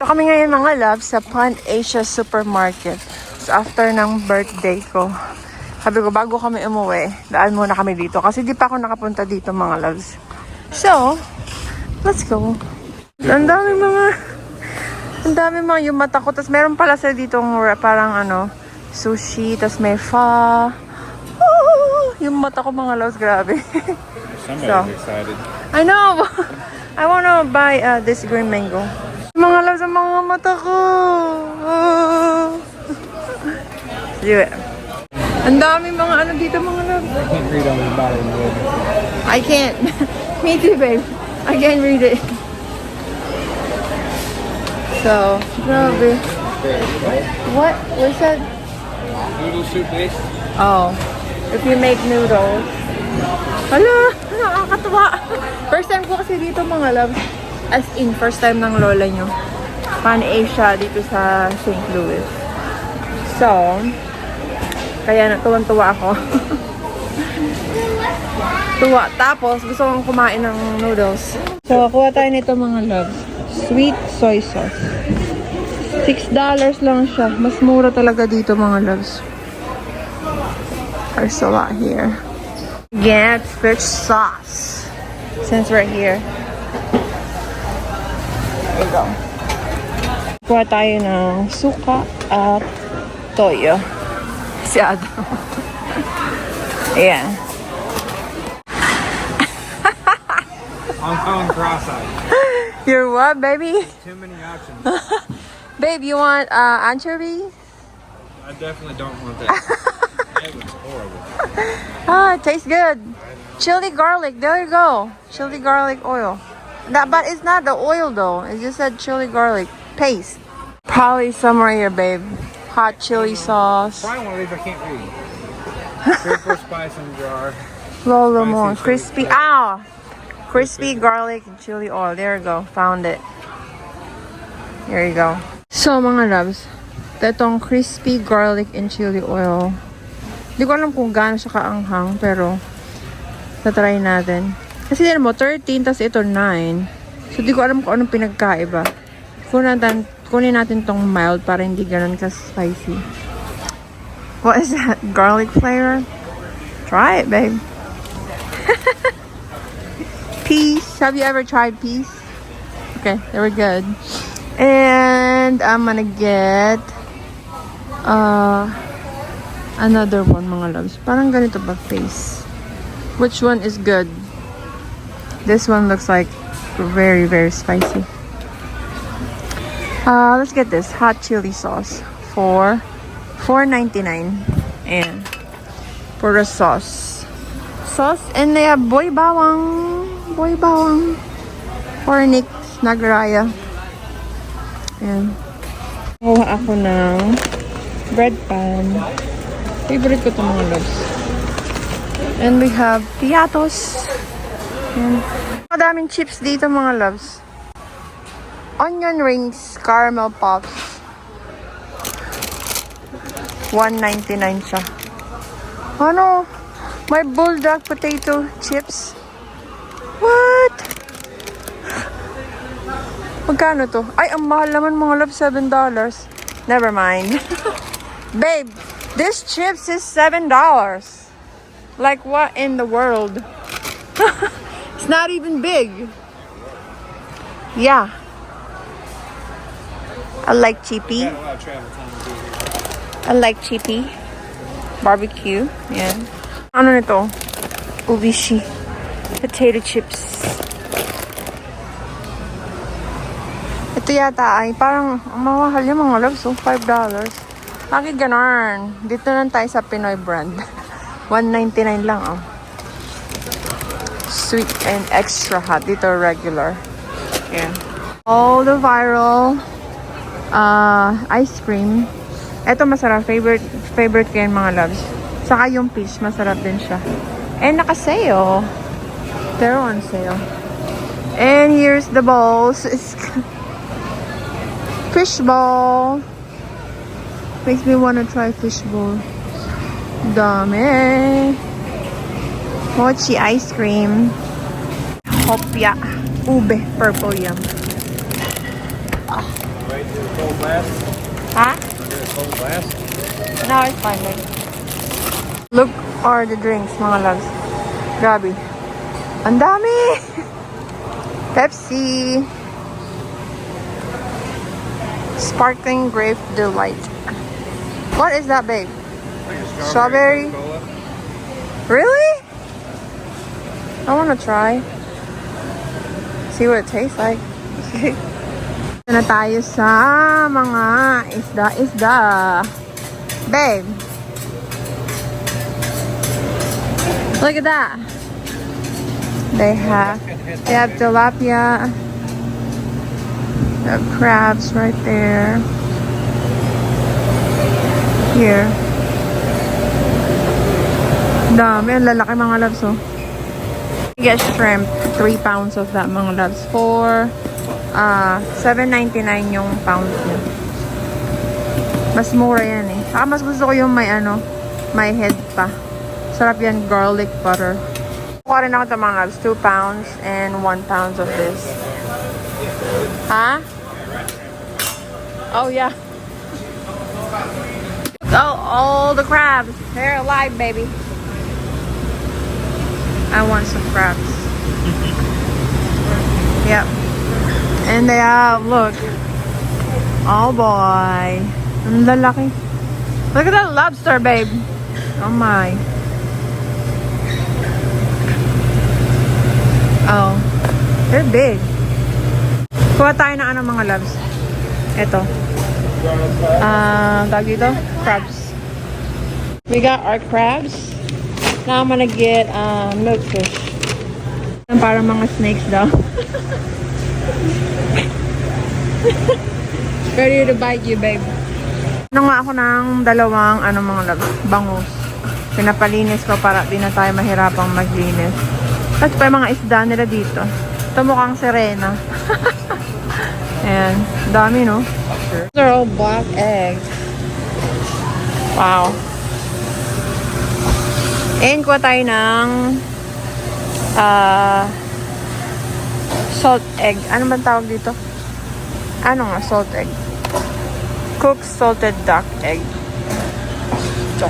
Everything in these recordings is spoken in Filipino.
kami ngayon mga loves sa Pan Asia Supermarket. So, after ng birthday ko, sabi ko bago kami umuwi, daan muna kami dito. Kasi di pa ako nakapunta dito mga loves. So, let's go. Ang dami mga yung mata ko. Tapos meron pala sa dito parang sushi. Tapos may pho. Yung mata ko mga loves, grabe. Somebody's excited. I know! I wanna buy this green mango. Mga loves ang mga mata ko! Do it. Ang dami mga dito mga loves. I can't read on the bottom of it. I can't. Me too, babe. I can't read it. So, grabe. What? What's that? Noodle soup base? Oh. If you make noodles. Hala! Nakakatuwa. First time ko kasi dito mga loves. As in, first time ng lola nyo. Pan Asia dito sa St. Louis. So, kaya natuwan-tuwa ako. Tuwa. Tapos, gusto kong kumain ng noodles. So, kuha tayo nito mga loves. Sweet soy sauce. $6 lang siya. Mas mura talaga dito mga loves. There's a lot here. Get fish sauce. Since we're here. There you go. Kuha tayo ng suka at toyo. Si Adam. Ayan. I'm going cross-eyed. You're what, baby? Too many options. Babe, you want anchovy? I definitely don't want that. That was horrible. It tastes good. Chili garlic. There you go. Chili garlic oil. But it's not the oil though. It just said chili garlic paste. Probably somewhere here, babe. Hot chili sauce. Probably one of these I can't read. Pepper spice in jar. Lolo mo. Spicy Crispy. chili. Ow! Crispy garlic and chili oil. There you go. Found it. There you go. So mga loves, itong crispy garlic and chili oil. Hindi ko alam kung gaano siya kaanghang, pero tatry natin. Kasi din mo, 13, tas ito 9. So, di ko alam kung anong pinagkaiba. Kunin natin tong mild para hindi ganun ka-spicy. What is that? Garlic flavor? Try it, babe. Peas. Have you ever tried peas? Okay, they were good. And I'm gonna get another one, mga loves. Parang ganito ba face? Which one is good? This one looks like very, very spicy. Let's get this hot chili sauce for $4.99. And for the sauce. And they have boy bawang. For Nick Nagraya. Ayan. Kuha ako ng bread pan. Favorite ko ito mga loves. And we have piatos. Ayan. Madaming chips dito mga loves. Onion rings, caramel puffs. $1.99 siya. Ano? May bulldog potato chips. What? Magkano to? Ay, ang mahal naman mga love, $7. Never mind. Babe, this chips is $7. Like what in the world? It's not even big. Yeah. I like cheapy. Got a lot of travel time to do here. I like cheapy. Barbecue. Yeah. Ano nito? Ubishi. Potato chips. Ito yata ay parang mamahal yung mga loves. So, $5. Bakit ganon? Dito lang tayo sa Pinoy brand. $1.99 lang, oh. Sweet and extra hot. Dito regular. Yeah. All the viral ice cream. Ito masarap. Favorite ko yung mga loves. Saka yung peach, masarap din siya. And naka-sale. They're on sale. And here's the balls. Fish ball. Makes me want to try fish ball. Dami. Mochi ice cream. Hopya. Ube. Purple yum. Right, do a cold blast. Huh? Do a cold blast. No, it's fine, babe. Look are the drinks, mga loves. Grabe. Ang dami! Pepsi. Sparkling Grape Delight. What is that, babe? Like a Strawberry? Coca-Cola. Really? I want to try. See what it tastes like. Ito na tayo sa mga isda-isda. Babe. Look at that. They have tilapia. They have crabs right there. Here. Dami. Ang lalaki mga loves, oh. You get shrimp. 3 pounds of that mga loves. For $7.99 yung pound niya. Mas mura yan eh. Saka mas gusto ko yung may head pa. Sarap yan, garlic butter. Kuha rin ako ito mga loves. 2 pounds and 1 pound of this. Huh? Oh yeah. Oh, all the crabs. They're alive, baby. I want some crabs. Yep. And they have, look. Oh boy. Ang lalaki. Look at that lobster, babe. Oh my. Oh. They're big. Kuha tayo ng mga loves. Ito. Tawag dito? Crabs. We got our crabs. Now I'm gonna get milkfish. Para mga snakes daw. Ready to bite you, babe. Ano nga ako ng dalawang mga loves, bangus. Pinapalinis ko para di na tayo mahirapang maglinis. Tapos pa yung mga isda nila dito. Ito mukhang sirena. Ayan. Dami, no? These are all black eggs. Wow. And kuha tayo ng salt egg. Ano bang tawag dito? Ano nga? Salt egg. Cooked salted duck egg. So.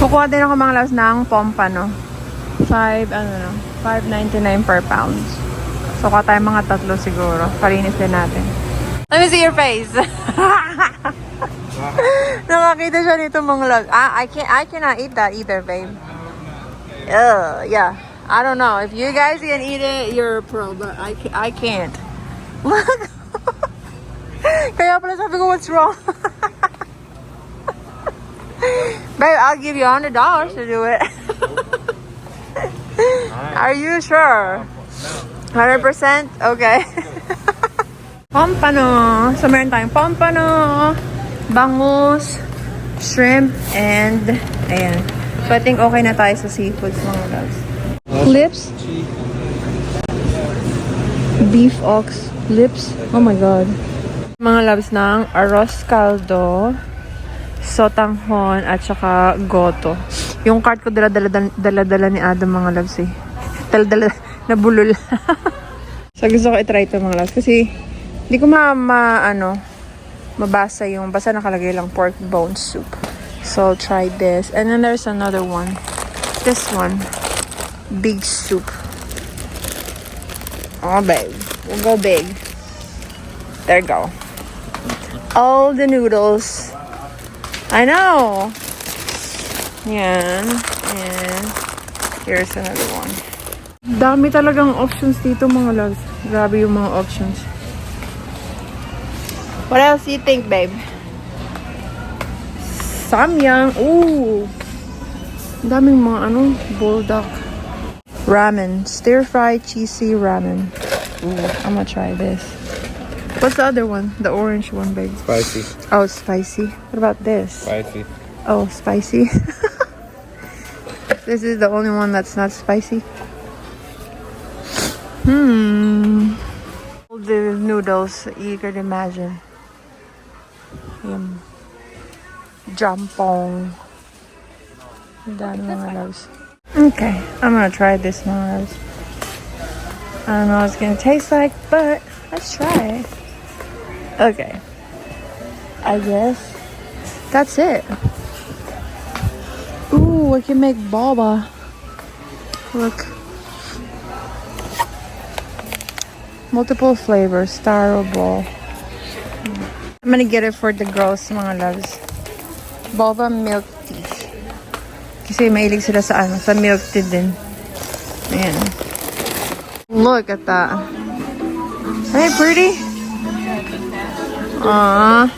Kukuha din ako mga loves ng pompano. $5.99 per pound. So, kuha tayo mga 3 siguro. Palinis din natin. Let me see your face. Nakakita siya nito mga loves. I cannot eat that either, babe. Yeah. I don't know. If you guys can eat it, you're a pro. But I can't. Look. Kaya pala sabi ko, what's wrong? Babe, I'll give you $100 to do it. Are you sure? 100%? Okay. Pompano. So, meron tayong pompano, bangus, shrimp, and ayan. So, I think okay na tayo sa seafoods, mga loves. Lips. Beef ox lips. Oh my God. Mga loves ng arroz caldo, sotanghon, at saka goto. Yung cart ko dala-dala ni Adam, mga loves eh. Dala-dala, nabulol. So gusto ko i-try ito mga loves. Kasi hindi ko mabasa yung, basta nakalagay lang pork bone soup. So I'll try this. And then there's another one. This one. Big soup. Oh babe. We'll go big. There you go. All the noodles. I know. Yan. And here's another one. Dami talagang options dito mga loves. Grabe yung mga options. What else do you think, babe? Samyang. Ooh. Daming mga bulldog. Ramen. Stir-fried cheesy ramen. Ooh, I'm gonna try this. What's the other one? The orange one, babe. Spicy. Oh, spicy. What about this? Spicy. Oh, spicy. This is the only one that's not spicy. All the noodles you could imagine. Yum. Jampong. Dami mga loves. Okay, I'm gonna try this mga loves. I don't know what it's gonna taste like, but let's try it. Okay. I guess that's it. Ooh, I can make boba. Look. Multiple flavors, taro ball. I'm gonna get it for the girls, mga loves. Boba milk tea. Kasi mahilig sila sa ano, sa milk tea din. Ayan. Look at that. Hey, pretty? Aww.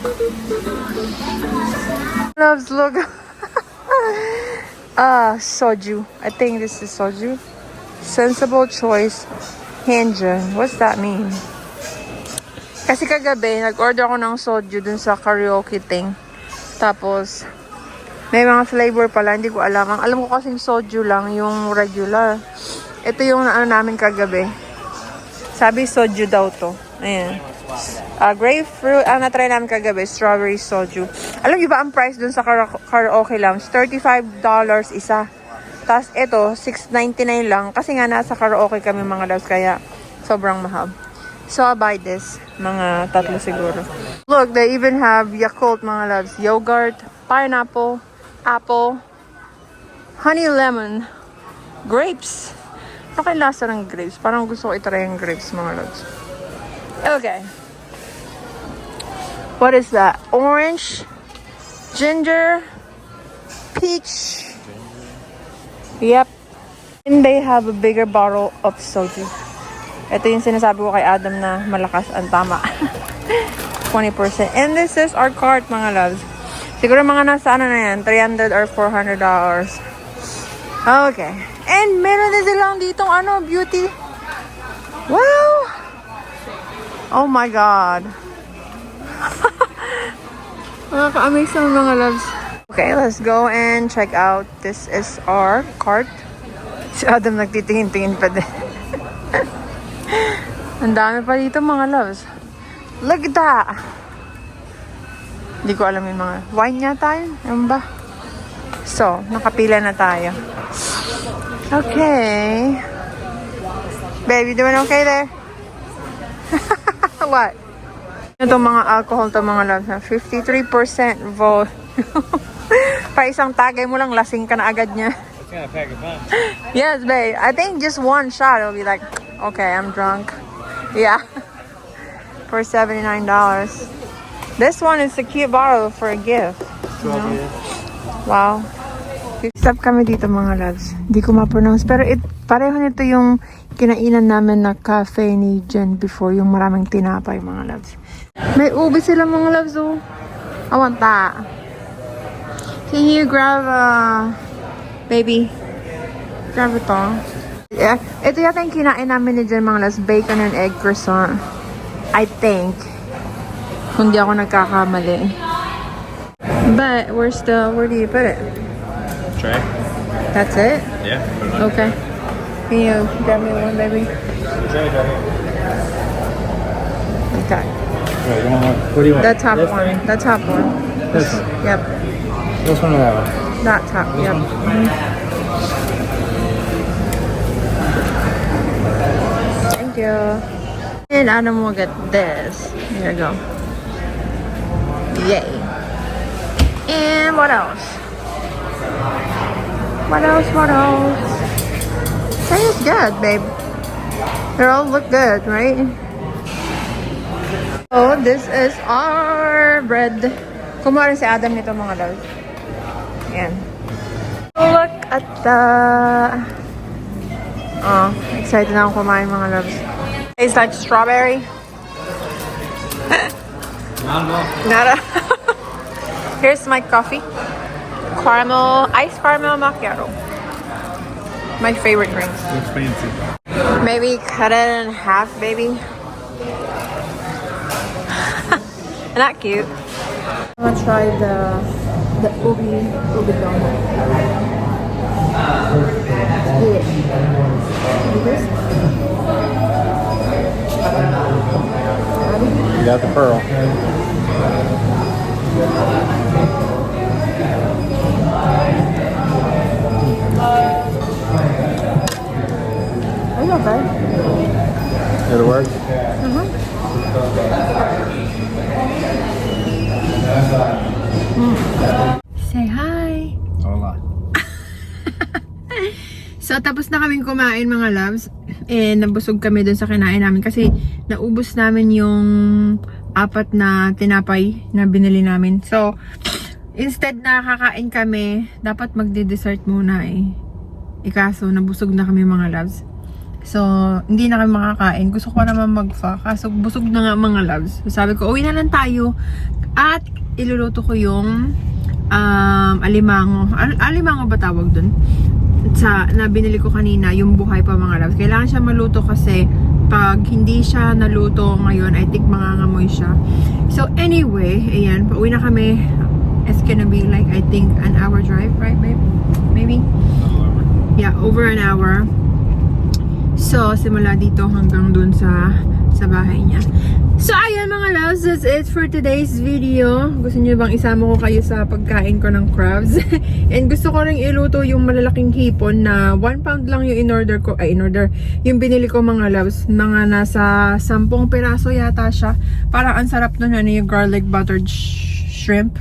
Loves, look. Soju. I think this is soju. Sensible choice. Hanjin. What's that mean? Kasi kagabi, nag-order ako ng soju dun sa karaoke thing. Tapos, may mga flavor pala, hindi ko alam. Ang alam ko kasing soju lang, yung regular. Ito yung ano namin kagabi. Sabi soju daw to. Ayan. Grapefruit, na-try namin kagabi, strawberry soju. Alam niyo ba ang price dun sa karaoke lounge? $35 isa. Tapos ito, $6.99 lang. Kasi nga nasa karaoke kami mga loves, kaya sobrang mahal. So I'll buy this. Mga tatlo siguro. Look, they even have Yakult mga loves. Yogurt, pineapple, apple, honey lemon, grapes. Ano kaya lasa ng grapes? Parang gusto ko itry yung grapes mga loves. Okay. What is that? Orange, ginger, peach. Yep. And they have a bigger bottle of soju. Ito yung sinasabi ko kay Adam na malakas ang tama. 20%. And this is our cart, mga loves. Siguro mga nasa ano na yan, $300 or $400. Okay. And meron din silang ditong ano, beauty. Wow! Oh my God. Nakaka-amaze naman mga loves. Okay, let's go and check out. This is our cart. Si Adam nagtitingin-tingin pa din. Ang dami pa dito mga loves. Look at that! Hindi ko alam yung mga wine yata yun. Ano ba? So, nakapila na tayo. Okay. Baby, doing okay there? What? Itong mga alcohol to mga loves na 53% volume. Pa isang tagay mo lang, lasing ka na agad niya. It's gonna pack a punch. Yes, babe. I think just one shot, it'll be like, okay, I'm drunk. Yeah. For $79. This one is a cute bottle for a gift. You know? Wow. Stop kami dito mga loves. Hindi ko ma-pronounce. Pero pareho nito yung kinainan namin na cafe ni Jen before. Yung maraming tinapay mga loves. May ubi sila mga loves. Oh. I want that. Can you grab baby? Grab ito. Yeah. Ito yata yung kinain namin ni Jen mga loves. Bacon and egg croissant. I think. Kung di ako nagkakamali. But where do you put it? Tray? That's it? Yeah. Okay. Can you grab me one, baby? Tray, Okay. Right, you want one? What do you want? The top This one. thing? The top one. This one. Yep. This one or that one? That top. Yep. Thank you. And Adam will get this. Here you go. Yay. And what else? What else? What else? Tastes good, babe. They all look good, right? So, this is our bread. Kumuha rin si Adam nito mga loves. Ayan. Look at the... Oh, excited na akong kumain mga loves. Tastes like strawberry. Nada. Here's my coffee. Iced caramel macchiato. My favorite drink. Looks fancy. Maybe cut it in half, baby. Isn't that cute? I'm gonna try the ubi donut. Yeah. This? You got the pearl. Are you okay? It'll work? Mm-hmm. tapos na kaming kumain mga loves. And nabusog kami dun sa kinain namin kasi naubos namin yung 4 na tinapay na binili namin. So, instead na kakain kami, dapat magde-dessert muna eh. Ikaso, nabusog na kami mga loves. So, hindi na kami makakain. Gusto ko naman mag-fa. Kaso, busog na nga mga loves. So, sabi ko, uwi na lang tayo. At, iluluto ko yung alimango. Alimango ba tawag dun? Na binili ko kanina, yung buhay pa mga loves. Kailangan siya maluto kasi pag hindi siya naluto ngayon, I think mangangamoy siya. So, anyway, ayan. Pauwi na kami. It's gonna be like, I think, an hour drive, right, babe? Maybe? Yeah, over an hour. So, simula dito hanggang dun sa bahay niya. So, ayan mga loves, that's it for today's video. Gusto niyo bang isama ko kayo sa pagkain ko ng crabs? And gusto ko rin iluto yung malalaking hipon na 1 pound lang yung in-order ko. Yung binili ko mga loves. Mga nasa 10 piraso yata siya. Parang ang sarap nun, yung garlic buttered shrimp.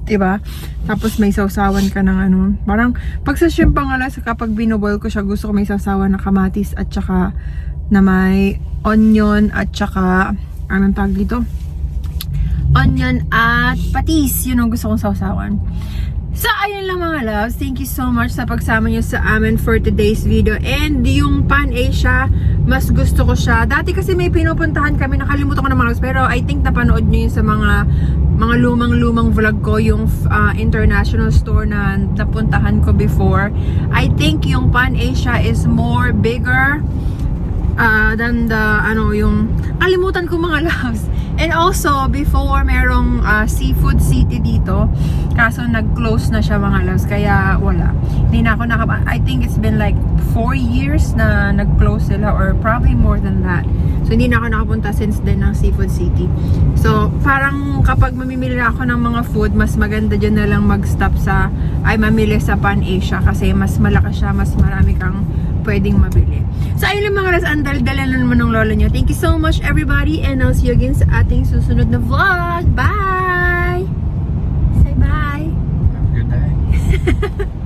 Diba? Tapos may sausawan ka ng ano. Parang pag sa shrimp ang alas, kapag binoboil ko siya, gusto ko may sausawan na kamatis at saka na may onion at saka anong tawag dito? Onion at patis. Yun ang gusto kong sausawan. So, ayun lang mga loves. Thank you so much sa pagsama nyo sa amin for today's video. And yung Pan Asia, mas gusto ko siya. Dati kasi may pinupuntahan kami, nakalimutan ko na mga loves. Pero I think napanood nyo yun sa mga lumang vlog ko, yung international store na napuntahan ko before. I think yung Pan Asia is more bigger than the, yung, kalimutan ko mga loves. And also, before, merong Seafood City dito. Kaso, nag-close na siya mga loves. Kaya, wala. Hindi na ako I think it's been like 4 years na nag-close sila or probably more than that. So, hindi na ako nakapunta since then ng Seafood City. So, parang kapag mamimili ako ng mga food, mas maganda dyan na lang mag-stop mamili sa Pan Asia kasi mas malakas siya, mas marami kang pwedeng mabili. So, ayun lang mga loves, ang dal-dalan na naman ng lolo nyo. Thank you so much everybody and I'll see you again sa ating susunod na vlog. Bye! Say bye! Have a good day.